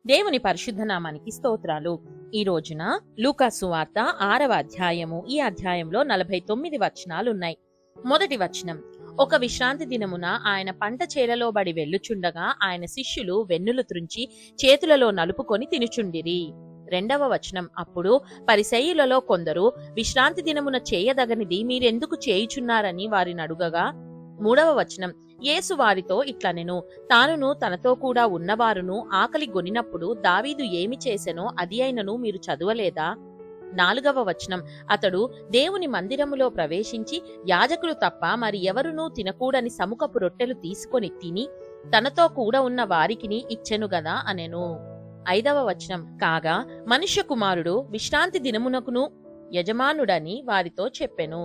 దేవుని పరిశుద్ధ నామానికి స్తోత్రాలు. ఈ రోజున లూకా సువార్త 6వ అధ్యాయము. ఈ అధ్యాయంలో 49 వచనాలున్నాయి. మొదటి వచనం: ఒక విశ్రాంతి దినమున ఆయన పంట చేలలో బడి వెళ్ళుచుండగా ఆయన శిష్యులు వెన్నులు త్రుంచి చేతులలో నలుపుకొని తినుచుండిరి. రెండవ వచనం: అప్పుడు పరిసయ్యులలో కొందరు విశ్రాంతి దినమున చేయదగనిది మీరెందుకు చేయుచున్నారని వారిని అడుగగా. మూడవ వచనం: యేసు వారితో ఇట్లనెను, తానును తనతో కూడా ఉన్నవారును ఆకలి గొనినప్పుడు దావీదు ఏమి చేసెనో అది అయినను మీరు చదువలేదా? నాలుగవ వచనం: అతడు దేవుని మందిరములో ప్రవేశించి యాజకులు తప్ప మరి ఎవరునూ తినకూడని సముఖపు రొట్టెలు తీసుకొని తిని తనతో కూడా ఉన్న వారికిని ఇచ్చెను గదా అనెను. ఐదవ వచనం: కాగా మనుష్య కుమారుడు విశ్రాంతి దినమునకును యజమానుడని వారితో చెప్పెను.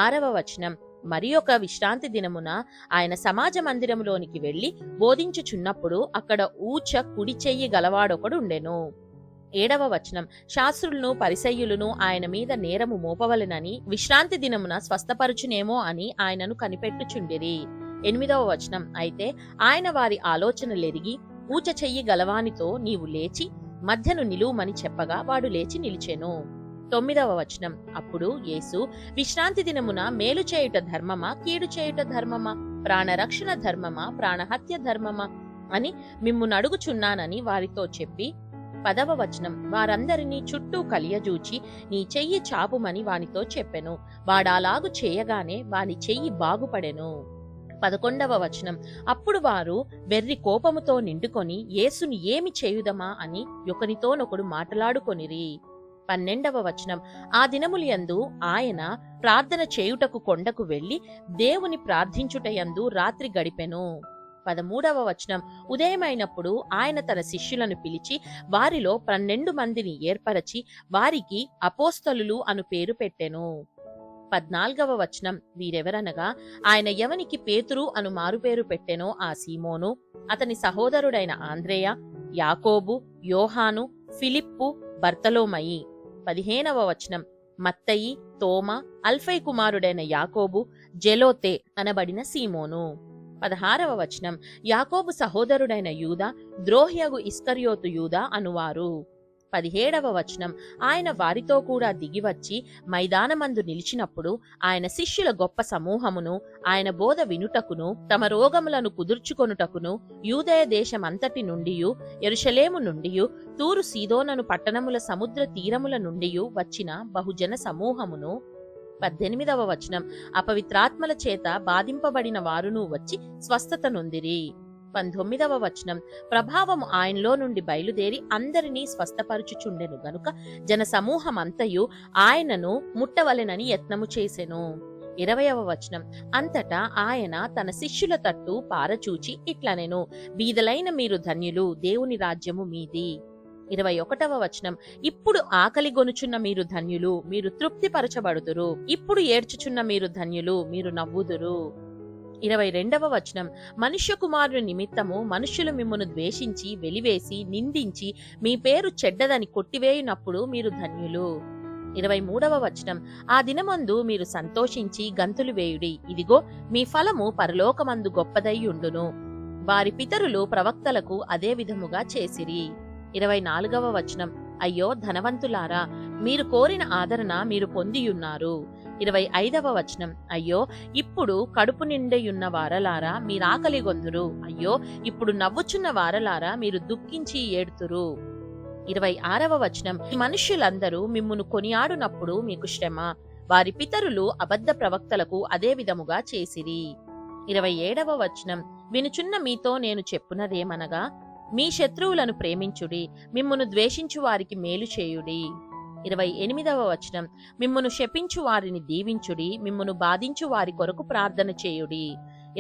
ఆరవ వచనం: మరి ఒక విశ్రాంతి దినమున ఆయన సమాజ మందిరములోనికి వెళ్లి బోధించుచున్నప్పుడు అక్కడ ఊచ కుడి చెయ్యి గలవాడొకడుండెను. ఏడవ వచనం: శాస్త్రులను పరిసయ్యులను ఆయన మీద నేరము మోపవలెనని విశ్రాంతి దినమున స్వస్థపరచునేమో అని ఆయనను కనిపెట్టుచుండిరి. ఎనిమిదవ వచనం: అయితే ఆయన వారి ఆలోచనలెరిగి ఊచ చెయ్యి గలవానితో నీవు లేచి మధ్యను నిలువుమని చెప్పగా వాడు లేచి నిలిచెను. తొమ్మిదవ వచనం: అప్పుడు యేసు, విశ్రాంతి దినమున మేలు చేయుట ధర్మమా, కీడు చేయుట ధర్మమా, ప్రాణరక్షణ ధర్మమా, ప్రాణహత్య ధర్మమా అని మిమ్మును అడుగుచున్నానని వారితో చెప్పి. పదవ వచనం: వారందరినీ చుట్టూ కలియజూచి నీ చెయ్యి చాపుమని వానితో చెప్పెను. వాడాలాగు చేయగానే వాని చెయ్యి బాగుపడెను. 11వ వచనం: అప్పుడు వారు వెర్రి కోపముతో నిండుకొని యేసుని ఏమి చేయుదమా అని ఒకనితోనొకడు మాటలాడుకొనిరి. 12వ వచనం: ఆ దినములయందు ఆయన ప్రార్థన చేయుటకు కొండకు వెళ్లి దేవుని ప్రార్థించుటయందు రాత్రి గడిపెను. 13వ వచనం: ఉదయమైనప్పుడు ఆయన తన శిష్యులను పిలిచి వారిలో 12 మందిని ఏర్పరచి వారికి అపోస్తలులు అను పేరు పెట్టెను. 14వ వచనం: వీరెవరనగా ఆయన ఎవనికి పేతురు అను మారుపేరు పెట్టెనో ఆ సీమోను, అతని సహోదరుడైన ఆంద్రేయ, యాకోబు, యోహాను, ఫిలిప్పు, బర్తలోమయి. 15వ వచనం: మత్తయి, తోమా, అల్ఫై కుమారుడైన యాకోబు, జెలోతే అనబడిన సీమోను. 16వ వచనం: యాకోబు సహోదరుడైన యూదా, ద్రోహ్యగు ఇస్కరియోతు యూదా అనువారు. 17వ వచనం: ఆయన వారితో కూడా దిగివచ్చి మైదానమందు నిలిచినప్పుడు ఆయన శిష్యుల గొప్ప సమూహమును ఆయన బోధ వినుటకును తమ రోగములను కుదుర్చుకొనుటకును యూదయ దేశమంతటి నుండియు యెరూషలేము నుండియు తూరు సీదోనను పట్టణముల సముద్ర తీరముల నుండియు వచ్చిన బహుజన సమూహమును. 18వ వచనం: అపవిత్రాత్మల చేత బాధింపబడిన వారును వచ్చి స్వస్థత నొందిరి. 19వ వచనం: ప్రభావము ఆయనలో నుండి బయలుదేరి అందరినీ స్వస్థపరచుచుండెను గనుక జన సమూహమంతయు ఆయనను ముట్టవలెనని యత్నము చేసెను. 20వ వచనం: అంతటా ఆయన తన శిష్యుల తట్టు పారచూచి ఇట్లనెను, బీదలైన మీరు ధన్యులు, దేవుని రాజ్యము మీది. 21వ వచనం: ఇప్పుడు ఆకలి గొనుచున్న మీరు ధన్యులు, మీరు తృప్తిపరచబడుదురు. ఇప్పుడు ఏడ్చుచున్న మీరు ధన్యులు, మీరు నవ్వుదురు. 22వ వచనం: మనుష్య కుమారుని నిమిత్తము మనుష్యులు మిమ్మును ద్వేషించి వెలివేసి నిందించి మీ పేరు చెడ్డదని కొట్టివేయునప్పుడు మీరు ధన్యులు. 23వ వచనం: ఆ దినమందు మీరు సంతోషించి గంతులు వేయుడి, ఇదిగో మీ ఫలము పరలోకమందు గొప్పదై ఉండును. వారి పితరులు ప్రవక్తలకు అదే విధముగా చేసిరి. 24వ వచనం: అయ్యో ధనవంతులారా, మీరు కోరిన ఆదరణ మీరు పొందియున్నారు. 25వ వచనం: అయ్యో ఇప్పుడు కడుపు నిండియున్న వారలారా మీరాకలి గొందురు. అయ్యో ఇప్పుడు నవ్వుచున్న వారలారా మీరు దుఃఖించి ఏడుతురు. 26వ వచనం: మనుష్యులందరూ మిమ్మును కొనియాడునప్పుడు మీకు శ్రమ. వారి పితరులు అబద్ధ ప్రవక్తలకు అదే విధముగా చేసిరి. 27వ వచనం: వినుచున్న మీతో నేను చెప్పునదేమనగా, మీ శత్రువులను ప్రేమించుడి, మిమ్మును ద్వేషించు వారికి మేలు చేయుడి. 28వ వచనం: మిమ్మును శపించు వారిని దీవించుడి, మిమ్మును బాధించు వారి కొరకు ప్రార్థన చేయుడి.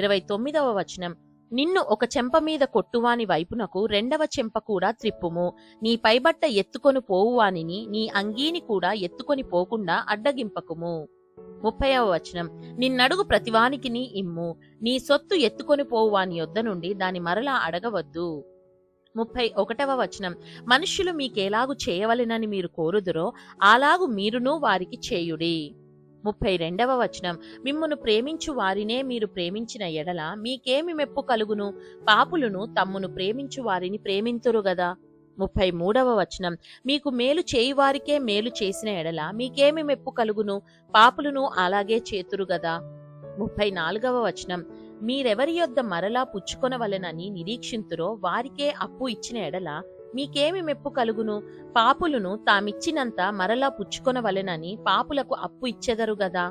29వ వచనం: నిన్ను ఒక చెంప మీద కొట్టువాని వైపునకు రెండవ చెంప కూడా త్రిప్పుము. నీ పైబట్ట ఎత్తుకొని పోవువానిని నీ అంగీని కూడా ఎత్తుకొని పోకుండా అడ్డగింపకుము. 30వ వచనం: నిన్నడుగు ప్రతివానికిని ఇమ్ము, నీ సొత్తు ఎత్తుకొని పోవువాని యొద్ద నుండి దాని మరలా అడగవద్దు. 31వ వచనం: మనుష్యులు మీకేలాగు చేయవలెనని మీరు కోరుదురో అలాగు మీరును వారికి చేయుడి. 32వ వచనం: మిమ్మును ప్రేమించు వారినే మీరు ప్రేమించిన ఎడల మీకేమి మెప్పు కలుగును? పాపులను తమ్మును ప్రేమించు వారిని ప్రేమింతురు గదా. 33వ వచనం, మీకు మేలు చేయువారికే మేలు చేసిన ఎడల మీకేమి మెప్పు కలుగును? పాపులను అలాగే చేతురు గదా. 34వ వచనం, మీరెవరి యొద్ద మరలా పుచ్చుకొనవలెనని నిరీక్షింతురో వారికే అప్పు ఇచ్చిన ఎడల మీకేమి మెప్పు కలుగును? పాపులను తామిచ్చినంత మరలా పుచ్చుకొనవలెనని పాపులకు అప్పు ఇచ్చెదరు గదా.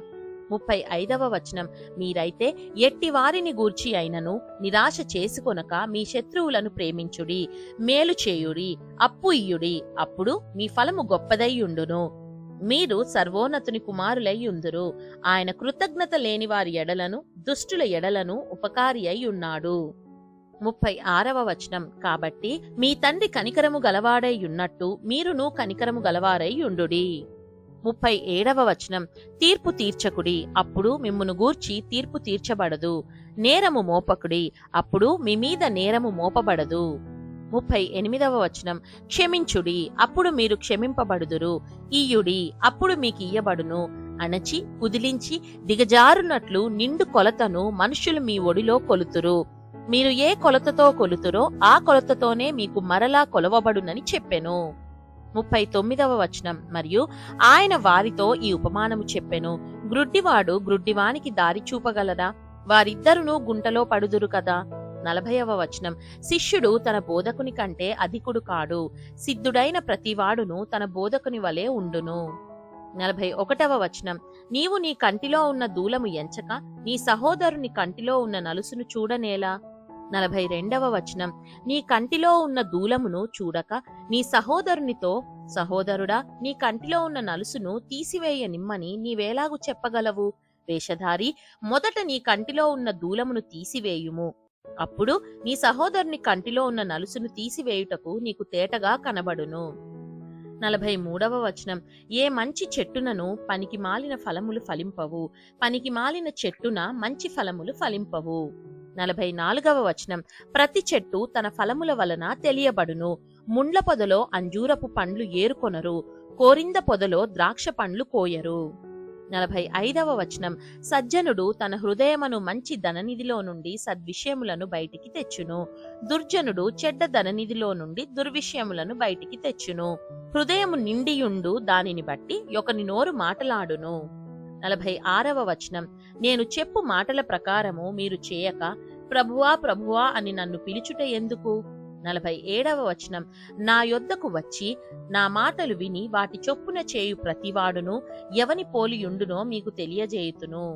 35వ వచనం, మీరైతే ఎట్టి వారిని గూర్చి అయినను నిరాశ చేసుకొనక మీ శత్రువులను ప్రేమించుడి, మేలు చేయుడి, అప్పు ఇయ్యుడి, అప్పుడు మీ ఫలము గొప్పదై ఉండును. మీరు సర్వోన్నతుని కుమారులై ఉందురు. ఆయన కృతజ్ఞత లేని వారి ఎడలను దుష్టుల ఎడలను ఉపకారి అయి ఉన్నాడు. 36వ వచనం, కాబట్టి మీ తండ్రి కనికరము గలవాడై ఉన్నట్టు మీరును కనికరము గలవారై ఉండుడి. 37వ వచనం, తీర్పు తీర్చకుడి, అప్పుడు మిమ్మును గూర్చి తీర్పు తీర్చబడదు. నేరము మోపకుడి, అప్పుడు మీ మీద నేరము మోపబడదు. 38వ వచనం, క్షమించుడి, అప్పుడు మీరు క్షమింపబడుదురు. ఇయ్యుడి, అప్పుడు మీకు ఇయ్యబడును. అణచి కుదిలించి దిగజారునట్లు నిండు కొలతను మనుష్యులు మీ ఒడిలో కొలుతురు. మీరు ఏ కొలతతో కొలుతురో ఆ కొలతతోనే మీకు మరలా కొలవబడునని చెప్పెను. 39వ వచనం, మరియు ఆయన వారితో ఈ ఉపమానము చెప్పెను, గ్రుడ్డివాడు గ్రుడ్డివానికి దారి చూపగలరా? వారిద్దరును గుంటలో పడుదురు కదా. 40వ వచనం, శిష్యుడు తన బోధకుని కంటే అధికుడు కాడు, సిద్ధుడైన ప్రతివాడును తన బోధకుని వలె ఉండును. 41వ వచనం, నీవు నీ కంటిలో ఉన్న దూలము ఎంచక నీ సహోదరుని కంటిలో ఉన్న నలుసును చూడనేలా. 42వ వచనం, నీ కంటిలో ఉన్న దూలమును చూడక నీ సహోదరునితో, సహోదరుడా, నీ కంటిలో ఉన్న నలుసును తీసివేయనిమ్మని నీవేలాగు చెప్పగలవు? వేషధారి, మొదట నీ కంటిలో ఉన్న దూలమును తీసివేయుము, అప్పుడు నీ సహోదరుని కంటిలో ఉన్న నలుసును తీసివేయుటకు నీకు తేటగా కనబడును. 43వ వచనం, ఏ మంచి చెట్టునను పనికి మాలిన ఫలములు ఫలింపవు, పనికి మాలిన చెట్టున మంచి ఫలములు ఫలింపవు. 44వ వచనం, ప్రతి చెట్టు తన ఫలముల వలన తెలియబడును. ముండ్ల పొదలో అంజూరపు పండ్లు ఏరుకొనరు, కోరింద పొదలో ద్రాక్ష పండ్లు కోయరు. 45వ వచనం, సజ్జనుడు తన హృదయమును మంచి ధననిధిలో నుండి సద్విషయములను బయటికి తెచ్చును, దుర్జనుడు చెడ్డ ధననిధిలో నుండి దుర్విషయములను బయటికి తెచ్చును. హృదయము నిండియుండు దానిని బట్టి ఒకని నోరు మాటలాడును. 46వ వచనం, నేను చెప్పు మాటల ప్రకారము మీరు చేయక ప్రభువా ప్రభువా అని నన్ను పిలుచుట ఎందుకు? 47వ వచనం, నా యొద్దకు వచ్చి నా మాటలు విని వాటి చొప్పున చేయు ప్రతివాడును ఎవని పోలియుండునో మీకు తెలియజేయుతును.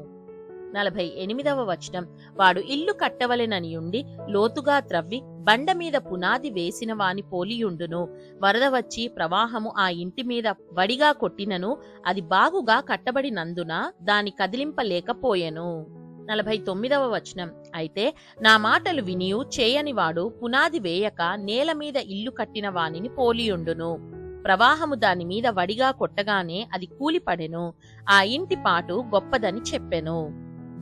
48వ వచనం, వాడు ఇల్లు కట్టవలెననియుండి లోతుగా త్రవ్వి బండ మీద పునాది వేసిన వాని పోలియుండును. వరద వచ్చి ప్రవాహము ఆ ఇంటి మీద వడిగా కొట్టినను అది బాగుగా కట్టబడినందున దాని కదిలింపలేకపోయెను. 49వ వచనం, అయితే నా మాటలు వినియు చేయనివాడు పునాది వేయక నేల మీద ఇల్లు కట్టిన వానిని పోలియుండును. ప్రవాహము దాని మీద వడిగా కొట్టగానే అది కూలిపడెను. ఆ ఇంటి పాటు గొప్పదని చెప్పెను.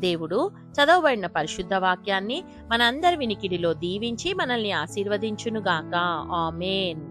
దేవుడు చదవబడిన పరిశుద్ధ వాక్యాన్ని మనందరి వినికిడిలో దీవించి మనల్ని ఆశీర్వదించునుగాక. ఆమేన్.